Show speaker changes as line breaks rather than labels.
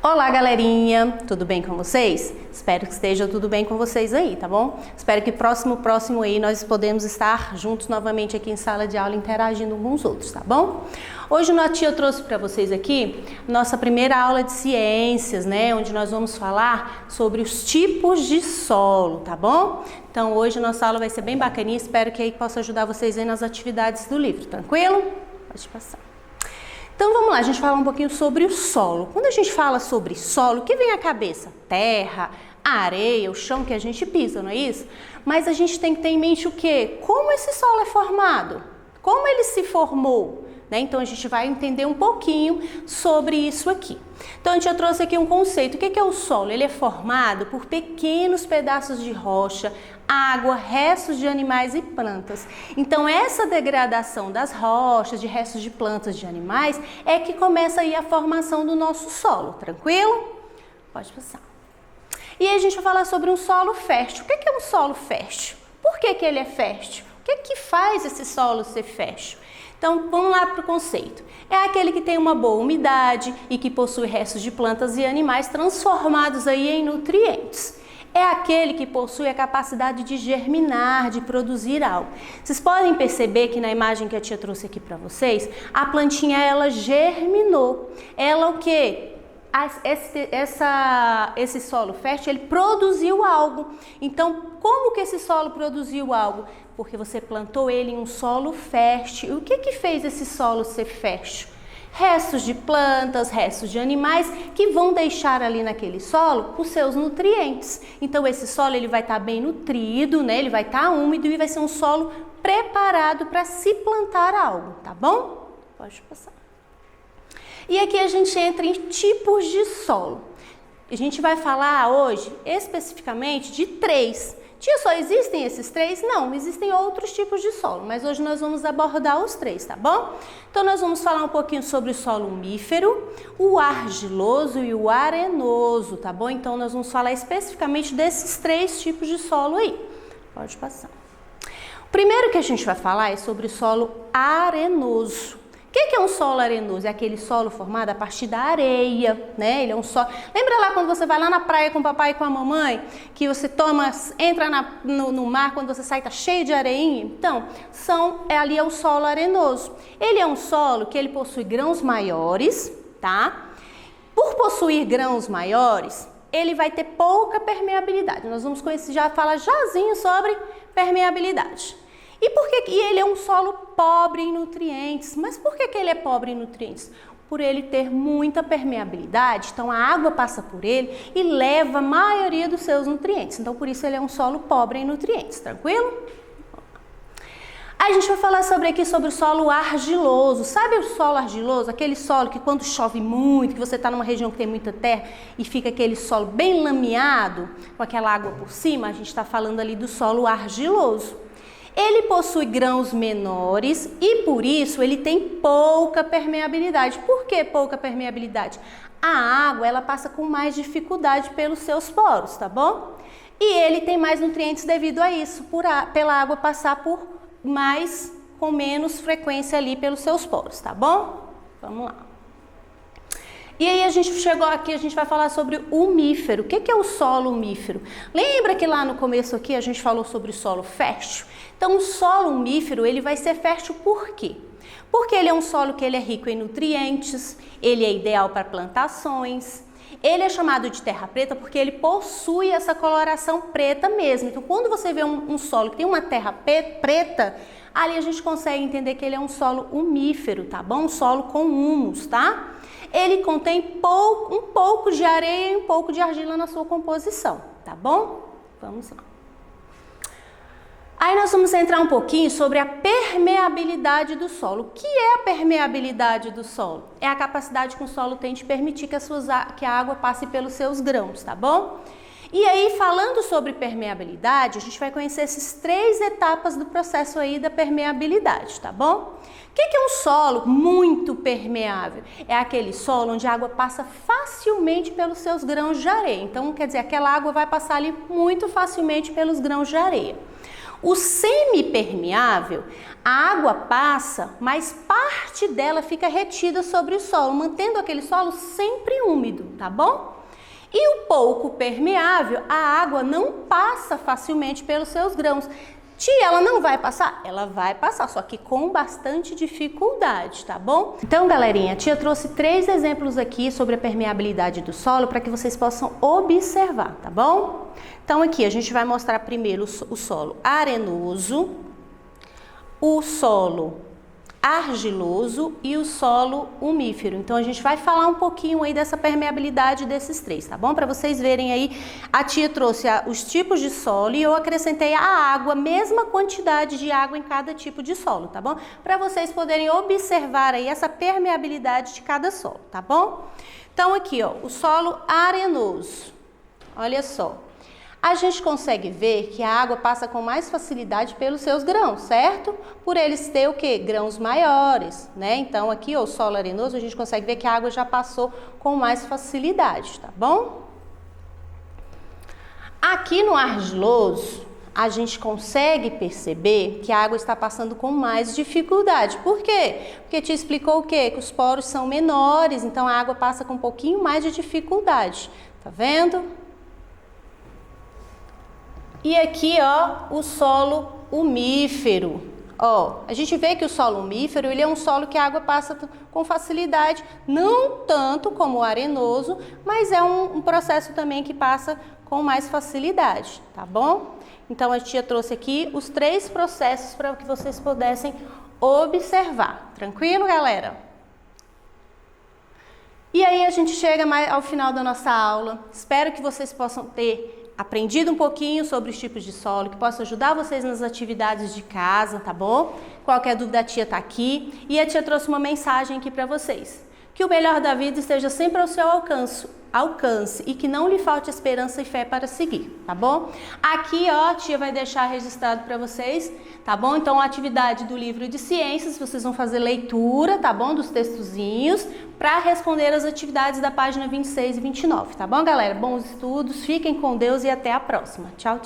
Olá, galerinha! Tudo bem com vocês? Espero que esteja tudo bem com vocês aí, tá bom? Espero que próximo aí nós podemos estar juntos novamente aqui em sala de aula interagindo uns com os outros, tá bom? Hoje a tia trouxe para vocês aqui nossa primeira aula de ciências, né? Onde nós vamos falar sobre os tipos de solo, tá bom? Então hoje a nossa aula vai ser bem bacaninha, espero que aí possa ajudar vocês aí nas atividades do livro, tranquilo? Pode passar. Então vamos lá, a gente fala um pouquinho sobre o solo. Quando a gente fala sobre solo, o que vem à cabeça? Terra, areia, o chão que a gente pisa, não é isso? Mas a gente tem que ter em mente o quê? Como esse solo é formado? Como ele se formou? Né? Então a gente vai entender um pouquinho sobre isso aqui. Então a gente já trouxe aqui um conceito. O que é o solo? Ele é formado por pequenos pedaços de rocha, água, restos de animais e plantas. Então essa degradação das rochas, de restos de plantas, de animais, é que começa aí a formação do nosso solo, tranquilo? Pode passar. E aí a gente vai falar sobre um solo fértil. O que é um solo fértil? Por que ele é fértil? O que faz esse solo ser fértil? Então, vamos lá para o conceito. É aquele que tem uma boa umidade e que possui restos de plantas e animais transformados aí em nutrientes. É aquele que possui a capacidade de germinar, de produzir algo. Vocês podem perceber que na imagem que a tia trouxe aqui para vocês, a plantinha ela germinou. Ela o quê? Esse solo fértil, ele produziu algo. Então, como que esse solo produziu algo? Porque você plantou ele em um solo fértil. E o que fez esse solo ser fértil? Restos de plantas, restos de animais que vão deixar ali naquele solo os seus nutrientes. Então, esse solo ele vai estar bem nutrido, né? Ele vai estar úmido e vai ser um solo preparado para se plantar algo, tá bom? Pode passar. E aqui a gente entra em tipos de solo. A gente vai falar hoje especificamente de 3. Tia, só existem esses 3? Não, existem outros tipos de solo, mas hoje nós vamos abordar os 3, tá bom? Então nós vamos falar um pouquinho sobre o solo umífero, o argiloso e o arenoso, tá bom? Então nós vamos falar especificamente desses 3 tipos de solo aí. Pode passar. O primeiro que a gente vai falar é sobre o solo arenoso. O que é um solo arenoso? É aquele solo formado a partir da areia, né? Ele é um solo... Lembra lá quando você vai lá na praia com o papai e com a mamãe, que você entra no mar, quando você sai tá cheio de areinha? Então, ali é o solo arenoso. Ele é um solo que ele possui grãos maiores, tá? Por possuir grãos maiores, ele vai ter pouca permeabilidade. Nós vamos já falar jazinho sobre permeabilidade. E por que ele é um solo pobre em nutrientes? Mas por que ele é pobre em nutrientes? Por ele ter muita permeabilidade, então a água passa por ele e leva a maioria dos seus nutrientes. Então por isso ele é um solo pobre em nutrientes, tranquilo? Aí a gente vai falar sobre o solo argiloso. Sabe o solo argiloso? Aquele solo que quando chove muito, que você está numa região que tem muita terra e fica aquele solo bem lameado, com aquela água por cima, a gente está falando ali do solo argiloso. Ele possui grãos menores e por isso ele tem pouca permeabilidade. Por que pouca permeabilidade? A água ela passa com mais dificuldade pelos seus poros, tá bom? E ele tem mais nutrientes devido a isso, pela água passar com menos frequência ali pelos seus poros, tá bom? Vamos lá. E aí a gente chegou aqui, a gente vai falar sobre o umífero. O que é o solo umífero? Lembra que lá no começo aqui a gente falou sobre o solo fértil? Então o solo umífero ele vai ser fértil por quê? Porque ele é um solo que ele é rico em nutrientes, ele é ideal para plantações. Ele é chamado de terra preta porque ele possui essa coloração preta mesmo. Então quando você vê um solo que tem uma terra preta, ali a gente consegue entender que ele é um solo umífero, tá bom? Um solo com humus, tá? Ele contém um pouco de areia e um pouco de argila na sua composição, tá bom? Vamos lá. Aí nós vamos entrar um pouquinho sobre a permeabilidade do solo. O que é a permeabilidade do solo? É a capacidade que o solo tem de permitir que a água passe pelos seus grãos, tá bom? E aí, falando sobre permeabilidade, a gente vai conhecer essas 3 etapas do processo aí da permeabilidade, tá bom? O que é um solo muito permeável? É aquele solo onde a água passa facilmente pelos seus grãos de areia. Então, quer dizer, aquela água vai passar ali muito facilmente pelos grãos de areia. O semipermeável, a água passa, mas parte dela fica retida sobre o solo, mantendo aquele solo sempre úmido, tá bom? E o pouco permeável, a água não passa facilmente pelos seus grãos. Tia, ela não vai passar? Ela vai passar, só que com bastante dificuldade, tá bom? Então, galerinha, a tia trouxe 3 exemplos aqui sobre a permeabilidade do solo para que vocês possam observar, tá bom? Então, aqui a gente vai mostrar primeiro o solo arenoso, o solo argiloso e o solo umífero. Então, a gente vai falar um pouquinho aí dessa permeabilidade desses 3, tá bom? Para vocês verem aí, a tia trouxe os tipos de solo e eu acrescentei a água, mesma quantidade de água em cada tipo de solo, tá bom? Para vocês poderem observar aí essa permeabilidade de cada solo, tá bom? Então, aqui, ó, o solo arenoso. Olha só. A gente consegue ver que a água passa com mais facilidade pelos seus grãos, certo? Por eles ter o quê? Grãos maiores, né? Então, aqui, ó, o solo arenoso, a gente consegue ver que a água já passou com mais facilidade, tá bom? Aqui no argiloso, a gente consegue perceber que a água está passando com mais dificuldade. Por quê? Porque te explicou o quê? Que os poros são menores, então a água passa com um pouquinho mais de dificuldade, tá vendo? E aqui, ó, o solo umífero. Ó, a gente vê que o solo umífero, ele é um solo que a água passa com facilidade, não tanto como o arenoso, mas é um processo também que passa com mais facilidade, tá bom? Então, a tia trouxe aqui os 3 processos para que vocês pudessem observar. Tranquilo, galera? E aí, a gente chega ao final da nossa aula. Espero que vocês possam ter aprendido um pouquinho sobre os tipos de solo, que possa ajudar vocês nas atividades de casa, tá bom? Qualquer dúvida, a tia tá aqui. E a tia trouxe uma mensagem aqui para vocês. Que o melhor da vida esteja sempre ao seu alcance e que não lhe falte esperança e fé para seguir, tá bom? Aqui, ó, a tia vai deixar registrado para vocês, tá bom? Então, a atividade do livro de ciências, vocês vão fazer leitura, tá bom? Dos textozinhos, para responder as atividades da página 26 e 29, tá bom, galera? Bons estudos, fiquem com Deus e até a próxima. Tchau, tchau.